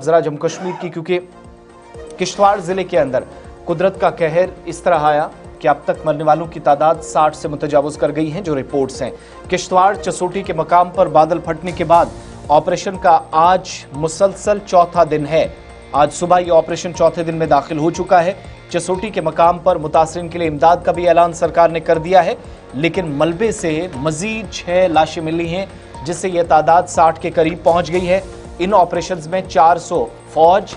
जरा जम्मू कश्मीर की, क्योंकि किश्तवाड़ जिले के अंदर कुदरत का कहर इस तरह आया कि अब तक मरने वालों की तादाद 60 से मुतजावज कर गई है। जो रिपोर्ट्स हैं, किश्तवाड़ चसोटी के मकाम पर बादल फटने के बाद ऑपरेशन का आज मुसलसल चौथा दिन है। आज सुबह ये ऑपरेशन चौथे दिन में दाखिल हो चुका है। चसोटी के मकाम पर मुतासरीन के लिए इमदाद का भी ऐलान सरकार ने कर दिया है, लेकिन मलबे से मजीद 6 लाशें मिली हैं, जिससे यह तादाद 60 के करीब पहुंच गई है। इन ऑपरेशंस में 400 फौज,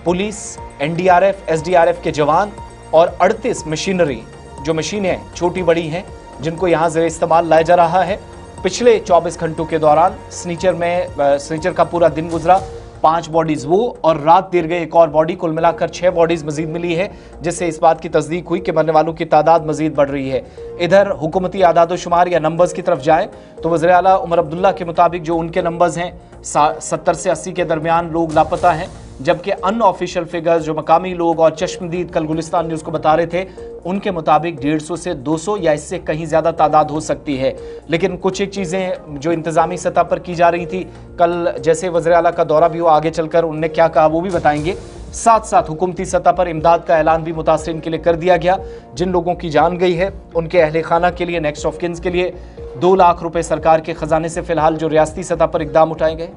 पुलिस, एनडीआरएफ, एसडीआरएफ के जवान और 38 मशीनरी, जो मशीनें छोटी बड़ी हैं, जिनको यहां ज़ेरे इस्तेमाल लाया जा रहा है। पिछले 24 घंटों के दौरान स्नीचर का पूरा दिन गुजरा। 5 बॉडीज वो और रात देर गए एक और बॉडी, कुल मिलाकर 6 बॉडीज मजीद मिली है, जिससे इस बात की तस्दीक हुई कि मरने वालों की तादाद मजीद बढ़ रही है। इधर हुकूमती आदाद शुमार या नंबर्स की तरफ जाएं तो वज़ीर आला उमर अब्दुल्ला के मुताबिक जो उनके नंबर्स हैं 70 से 80 के दरमियान लोग लापता हैं, जबकि अनऑफिशियल फिगर्स जो मकामी लोग और चश्मदीद कल गुलिस्तान न्यूज़ को बता रहे थे, उनके मुताबिक 150 से 200 या इससे कहीं ज़्यादा तादाद हो सकती है। लेकिन कुछ एक चीज़ें जो इंतज़ामी सतह पर की जा रही थी, कल जैसे वज़ीर आला का दौरा भी हुआ, आगे चलकर उन्होंने क्या कहा वो भी बताएंगे। साथ साथ हुकूमती सतह पर इमदाद का ऐलान भी मुतासरीन के लिए कर दिया गया। जिन लोगों की जान गई है उनके अहले खाना के लिए, नेक्स्ट ऑफ किन्स के लिए 2 लाख रुपए सरकार के खजाने से फिलहाल जो रियासती सतह पर इकदाम उठाए गए।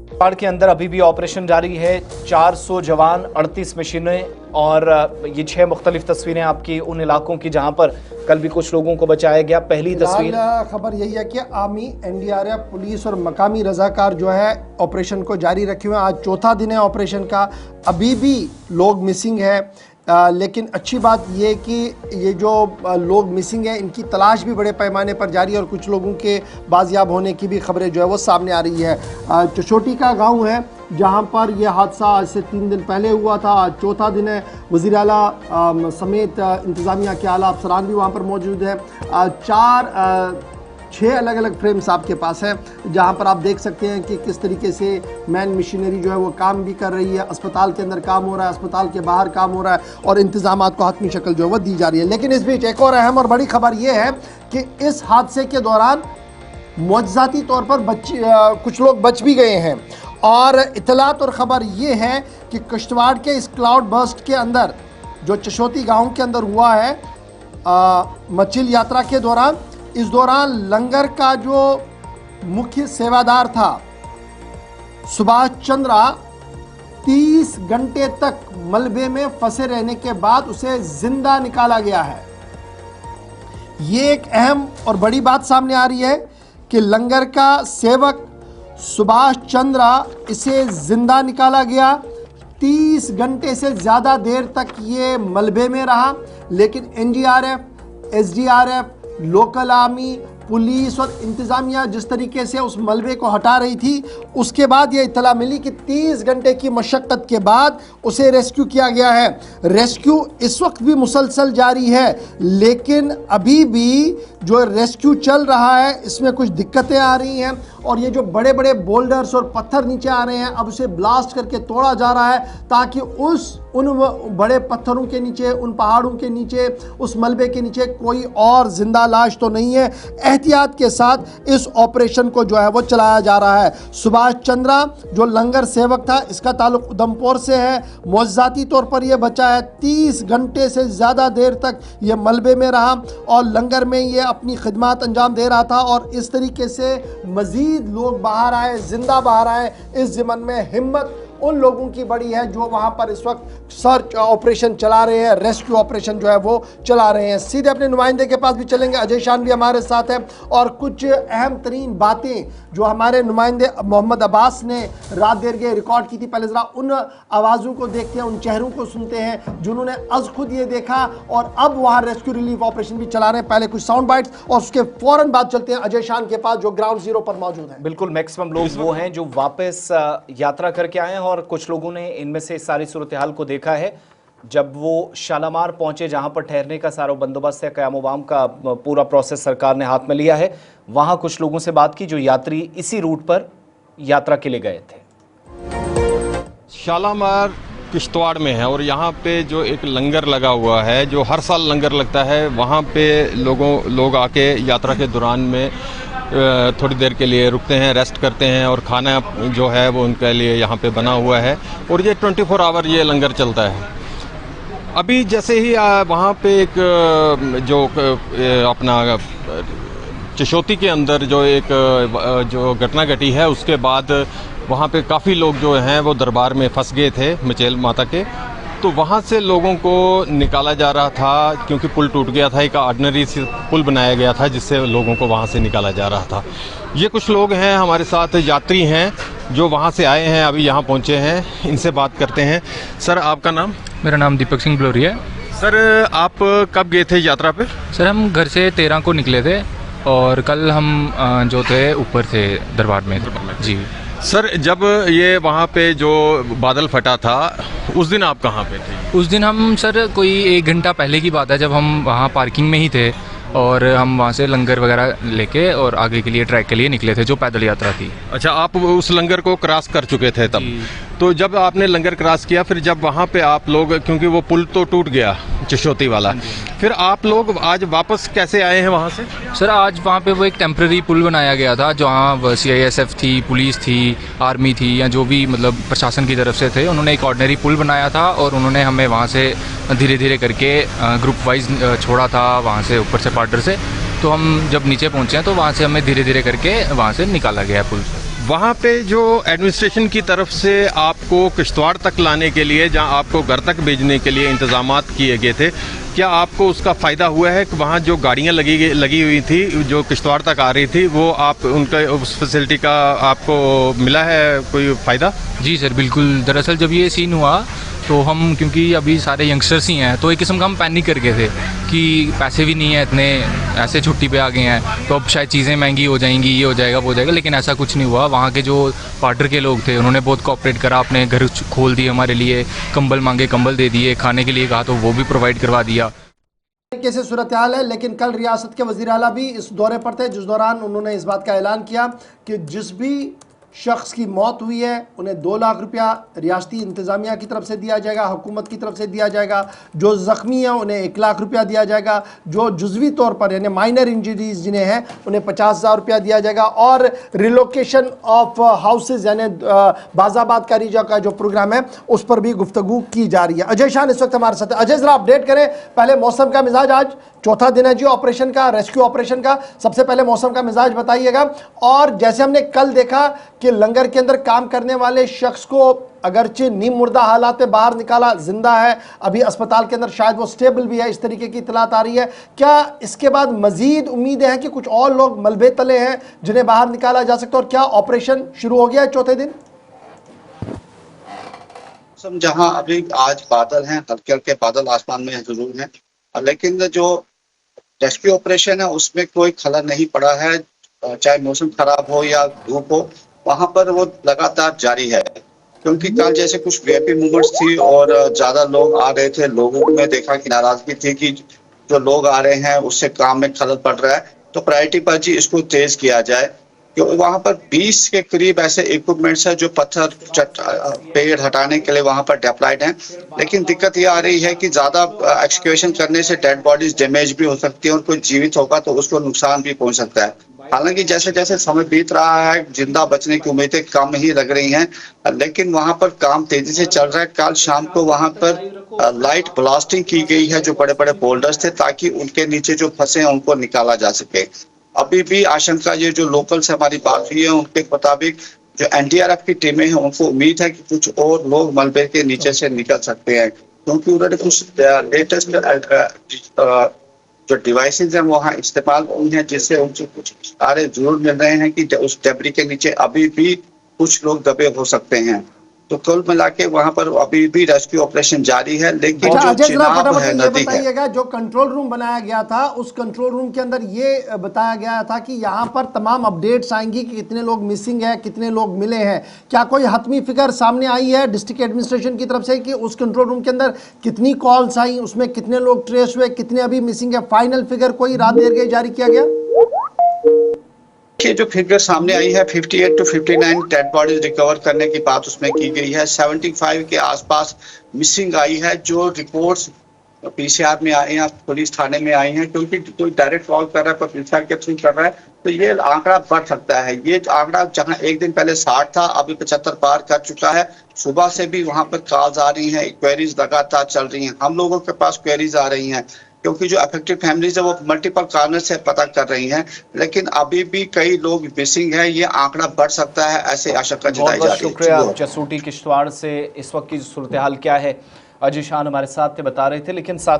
किश्तवाड़ के अंदर अभी भी ऑपरेशन जारी है। 400 जवान, 38 मशीनें और ये 6 मुख्तलिफ तस्वीरें आपकी उन इलाकों की जहां पर कल भी कुछ लोगों को बचाया गया। पहली तस्वीर खबर यही है कि आर्मी, एनडीआरएफ, पुलिस और मकामी रजाकार जो है ऑपरेशन को जारी रखे हुए हैं। आज चौथा दिन है ऑपरेशन का, अभी भी लोग मिसिंग है। लेकिन अच्छी बात ये कि ये जो लोग मिसिंग हैं इनकी तलाश भी बड़े पैमाने पर जारी है और कुछ लोगों के बाजियाब होने की भी खबरें जो है वो सामने आ रही है। चसोटी का गांव है जहां पर यह हादसा आज से 3 दिन पहले हुआ था। आज चौथा दिन है। वज़ीर आला समेत इंतज़ामिया के आला अफसरान भी वहाँ पर मौजूद है। 6 अलग अलग फ्रेम्स आपके पास हैं जहां पर आप देख सकते हैं कि किस तरीके से मैन मशीनरी जो है वो काम भी कर रही है। अस्पताल के अंदर काम हो रहा है, अस्पताल के बाहर काम हो रहा है और इंतजामात को हतमी शक्ल जो है वो दी जा रही है। लेकिन इस बीच एक और अहम और बड़ी खबर ये है कि इस हादसे के दौरान मुआवजाती तौर पर कुछ लोग बच भी गए हैं। और इतलात और ख़बर ये है कि किश्तवाड़ के इस क्लाउड बर्स्ट के अंदर जो चसोटी गाँव के अंदर हुआ है मचिल यात्रा के दौरान, इस दौरान लंगर का जो मुख्य सेवादार था सुभाष चंद्रा 30 घंटे तक मलबे में फंसे रहने के बाद उसे जिंदा निकाला गया है। ये एक अहम और बड़ी बात सामने आ रही है कि लंगर का सेवक सुभाष चंद्रा, इसे जिंदा निकाला गया। 30 घंटे से ज़्यादा देर तक ये मलबे में रहा, लेकिन NDRF, SDRF, local army, police और इंतज़ामिया जिस तरीके से उस मलबे को हटा रही थी, उसके बाद ये इत्तला मिली कि 30 घंटे की मशक्क़त के बाद उसे रेस्क्यू किया गया है। रेस्क्यू इस वक्त भी मुसलसल जारी है, लेकिन अभी भी जो रेस्क्यू चल रहा है इसमें कुछ दिक्कतें आ रही हैं और ये जो बड़े बड़े बोल्डर्स और पत्थर नीचे आ रहे हैं, अब उसे ब्लास्ट करके तोड़ा जा रहा है ताकि उन बड़े पत्थरों के नीचे, उन पहाड़ों के नीचे, उस मलबे के नीचे कोई और जिंदा लाश तो नहीं है। एहतियात के साथ इस ऑपरेशन को जो है वो चलाया जा रहा है। सुभाष चंद्रा जो लंगर सेवक था, इसका ताल्लुक उधमपुर से है। मुआवजाती तौर पर यह बचा है। 30 घंटे से ज़्यादा देर तक ये मलबे में रहा और लंगर में ये अपनी खिदमत अंजाम दे रहा था और इस तरीके से मज़ीद लोग बाहर आए, जिंदा बाहर आए। इस ज़िमन में हिम्मत उन लोगों की बड़ी है जो वहां पर इस वक्त सर्च ऑपरेशन चला रहे हैं, रेस्क्यू ऑपरेशन जो है वो चला रहे हैं। सीधे अपने नुमाइंदे के पास भी चलेंगे, अजय शान भी हमारे साथ है और कुछ अहम तरीन बातें जो हमारे नुमाइंदे मोहम्मद अब्बास ने रात देर के रिकॉर्ड की थी। पहले ज़रा उन आवाज़ों को देखते हैं, उन चेहरों को सुनते हैं जिन्होंने अज खुद ये देखा और अब वहाँ रेस्क्यू रिलीफ ऑपरेशन भी चला रहे हैं। पहले कुछ साउंड बाइट्स और उसके फ़ौरन बाद चलते हैं अजय शान के पास जो ग्राउंड जीरो पर मौजूद है। बिल्कुल, मैक्सिमम लोग वो हैं जो वापस यात्रा करके आए हैं और कुछ लोगों ने इनमें से इस सारी सूरत हाल को देखा है। जब वो शालामार पहुंचे, जहां पर ठहरने का सारा बंदोबस्त है, क़याम-ओ-बाम का पूरा प्रोसेस सरकार ने हाथ में लिया है, वहां कुछ लोगों से बात की जो यात्री इसी रूट पर यात्रा के लिए गए थे। शालामार किश्तवाड़ में है और यहाँ पे जो एक लंगर लगा हुआ है, जो हर साल लंगर लगता है, वहाँ पे लोग आके यात्रा के दौरान में थोड़ी देर के लिए रुकते हैं, रेस्ट करते हैं और खाना जो है वो उनके लिए यहाँ पे बना हुआ है और ये 24 आवर ये लंगर चलता है। अभी जैसे ही वहाँ पे एक जो अपना चशोती के अंदर जो घटना घटी है, उसके बाद वहाँ पे काफ़ी लोग जो हैं वो दरबार में फंस गए थे मचेल माता के, तो वहाँ से लोगों को निकाला जा रहा था क्योंकि पुल टूट गया था। एक ऑर्डिनरी पुल बनाया गया था जिससे लोगों को वहाँ से निकाला जा रहा था। ये कुछ लोग हैं हमारे साथ, यात्री हैं जो वहाँ से आए हैं, अभी यहाँ पहुँचे हैं, इनसे बात करते हैं। सर, आपका नाम? मेरा नाम दीपक सिंह बलोरी है। सर, आप कब गए थे यात्रा पे? सर, हम घर से 13 को निकले थे और कल हम जो थे ऊपर थे दरबार में जी। सर, जब ये वहाँ पे जो बादल फटा था उस दिन आप कहाँ पे थे? उस दिन हम सर कोई 1 घंटा पहले की बात है, जब हम वहाँ पार्किंग में ही थे और हम वहाँ से लंगर वगैरह लेके और आगे के लिए ट्रैक के लिए निकले थे, जो पैदल यात्रा थी। अच्छा, आप उस लंगर को क्रॉस कर चुके थे तब? तो जब आपने लंगर क्रॉस किया, फिर जब वहाँ पे आप लोग, क्योंकि वो पुल तो टूट गया चशोती वाला, फिर आप लोग आज वापस कैसे आए हैं वहाँ से? सर, आज वहाँ पे वो एक टेम्प्रेरी पुल बनाया गया था, जहाँ CISF थी, पुलिस थी, आर्मी थी, या जो भी मतलब प्रशासन की तरफ से थे, उन्होंने एक ऑर्डिनरी पुल बनाया था और उन्होंने हमें वहाँ से धीरे धीरे करके ग्रुप वाइज छोड़ा था वहाँ से ऊपर से पार्डर से। तो हम जब नीचे पहुँचे हैं तो वहाँ से हमें धीरे धीरे करके वहाँ से निकाला गया पुल से। वहाँ पे जो एडमिनिस्ट्रेशन की तरफ से आपको किश्तवाड़ तक लाने के लिए, जहाँ आपको घर तक भेजने के लिए इंतजामात किए गए थे, क्या आपको उसका फ़ायदा हुआ है कि वहाँ जो गाड़ियाँ लगी हुई थी जो किश्तवाड़ तक आ रही थी, वो आप उनका उस फैसिलिटी का आपको मिला है कोई फ़ायदा? जी सर, बिल्कुल। दरअसल जब ये सीन हुआ तो हम, क्योंकि अभी सारे यंगस्टर्स ही हैं, तो एक किस्म का हम पैनिक कर गए थे कि पैसे भी नहीं है इतने, ऐसे छुट्टी पे आ गए हैं तो अब शायद चीज़ें महंगी हो जाएंगी, ये हो जाएगा वो हो जाएगा, लेकिन ऐसा कुछ नहीं हुआ। वहाँ के जो पार्डर के लोग थे उन्होंने बहुत कोऑपरेट करा, अपने घर खोल दिए हमारे लिए, कंबल मांगे कंबल दे दिए, खाने के लिए कहा तो वो भी प्रोवाइड करवा दिया। तरीके से सूरत हाल है। लेकिन कल रियासत के वज़ीर आला भी इस दौरे पर थे, जिस दौरान उन्होंने इस बात का ऐलान किया कि जिस भी शख्स की मौत हुई है उन्हें 2 लाख रुपया रियासती इंतज़ामिया की तरफ से दिया जाएगा, हुकूमत की तरफ से दिया जाएगा। जो ज़ख्मी हैं उन्हें 1 लाख रुपया दिया जाएगा। जो जुज़वी तौर पर यानी माइनर इंजरीज जिन्हें हैं उन्हें 50,000 रुपया दिया जाएगा। और रिलोकेशन ऑफ हाउसेज यानी बाज़ाबाद कारी का जो प्रोग्राम है उस पर भी गुफ्तगू की जा रही है। अजय शान इस वक्त हमारे साथ है। अजय, ज़रा अपडेट करें पहले मौसम का मिजाज। आज चौथा दिन है जी ऑपरेशन का, रेस्क्यू ऑपरेशन का। सबसे पहले मौसम का मिजाज बताइएगा। और जैसे हमने कल देखा कि लंगर के अंदर काम करने वाले शख्स को अगरचे नीम मुर्दा हालात में बाहर निकाला, जिंदा है, अभी अस्पताल के अंदर शायद वो स्टेबल भी है, इस तरीके की इतलात आ रही है। क्या इसके बाद मजीद उम्मीदें हैं कि कुछ और लोग मलबे तले हैं जिन्हें बाहर निकाला जा सकता है, और क्या ऑपरेशन शुरू हो गया है चौथे दिन? जहां अभी आज बादल हैं, हल्के हल्के बादल आसमान में जरूर हैं, लेकिन जो रेस्क्यू ऑपरेशन है उसमें कोई खलल नहीं पड़ा है। चाहे मौसम खराब हो या धूप हो, वहां पर वो लगातार जारी है। क्योंकि कल जैसे कुछ वीआईपी मूवमेंट्स थी और ज्यादा लोग आ रहे थे, लोगों में देखा कि नाराजगी थी कि जो लोग आ रहे हैं उससे काम में खलल पड़ रहा है, तो प्रायोरिटी पर जी इसको तेज किया जाए। क्योंकि वहां पर 20 के करीब ऐसे इक्विपमेंट्स हैं जो पत्थर पेड़ हटाने के लिए वहां पर डिप्लॉयड हैं। लेकिन दिक्कत ये आ रही है कि ज्यादा एक्सक्यूशन करने से डेड बॉडीज डैमेज भी हो सकती है और कोई जीवित होगा तो उसको नुकसान भी पहुंच सकता है। हालांकि जैसे जैसे समय बीत रहा है जिंदा बचने की उम्मीदें कम ही लग रही हैं, लेकिन वहां पर काम तेजी से चल रहा है। कल शाम को वहां पर लाइट ब्लास्टिंग की गई है जो बड़े बड़े बोल्डर्स थे, ताकि उनके नीचे जो फंसे हैं उनको निकाला जा सके। अभी भी आशंका, ये जो लोकल से हमारी बात हुई है उनके मुताबिक जो एनडीआरएफ की टीमें हैं उनको उम्मीद है कि कुछ और लोग मलबे के नीचे से निकल सकते हैं, क्योंकि उन्होंने कुछ लेटेस्ट जो डिवाइसेज हैं वहाँ इस्तेमाल की हैं, जिससे उनसे कुछ इशारे जरूर मिल रहे हैं कि उस डेब्री के नीचे अभी भी कुछ लोग दबे हो सकते हैं। तो कुल मिला के वहाँ पर अभी भी रेस्क्यू ऑपरेशन जारी है। लेकिन जो चिनाब है नदी है, जो कंट्रोल रूम बनाया गया था उस कंट्रोल रूम के अंदर ये बताया गया था कि यहाँ पर तमाम अपडेट्स आएंगी कि कितने लोग मिसिंग है, कितने लोग मिले हैं। क्या कोई हतमी फिगर सामने आई है डिस्ट्रिक्ट एडमिनिस्ट्रेशन की तरफ से कि उस कंट्रोल रूम के अंदर कितनी कॉल्स आई, उसमें कितने लोग ट्रेस हुए, कितने अभी मिसिंग है? फाइनल फिगर कोई रात देर गई जारी किया गया? देखिए जो फिगर सामने आई है 58 टू 59 डेड बॉडीज रिकवर करने की बात उसमें की गई है। 75 के आसपास मिसिंग आई है, जो रिपोर्ट्स पीसीआर में आए हैं, पुलिस थाने में आई हैं, क्योंकि कोई डायरेक्ट कॉल कर रहा है, कोई पीसीआर के थ्रू कर रहा है, तो ये आंकड़ा बढ़ सकता है। ये आंकड़ा जहां एक दिन पहले 60 था, अभी 75 पार कर चुका है। सुबह से भी वहां पर कॉल्स आ रही हैं, क्वेरीज लगातार चल रही हैं। हम लोगों के पास क्वेरीज आ रही हैं, क्योंकि जो अफेक्टेड फैमिलीज है वो मल्टीपल कार्नर से पता कर रही हैं, लेकिन अभी भी कई लोग मिसिंग है। ये आंकड़ा बढ़ सकता है, ऐसे आशंका बहुत जताई जा बहुत रही है। शुक्रिया। जसूटी किश्तवाड़ से इस वक्त की सूरत हाल क्या है, अजीशान हमारे साथ थे, बता रहे थे। लेकिन साथ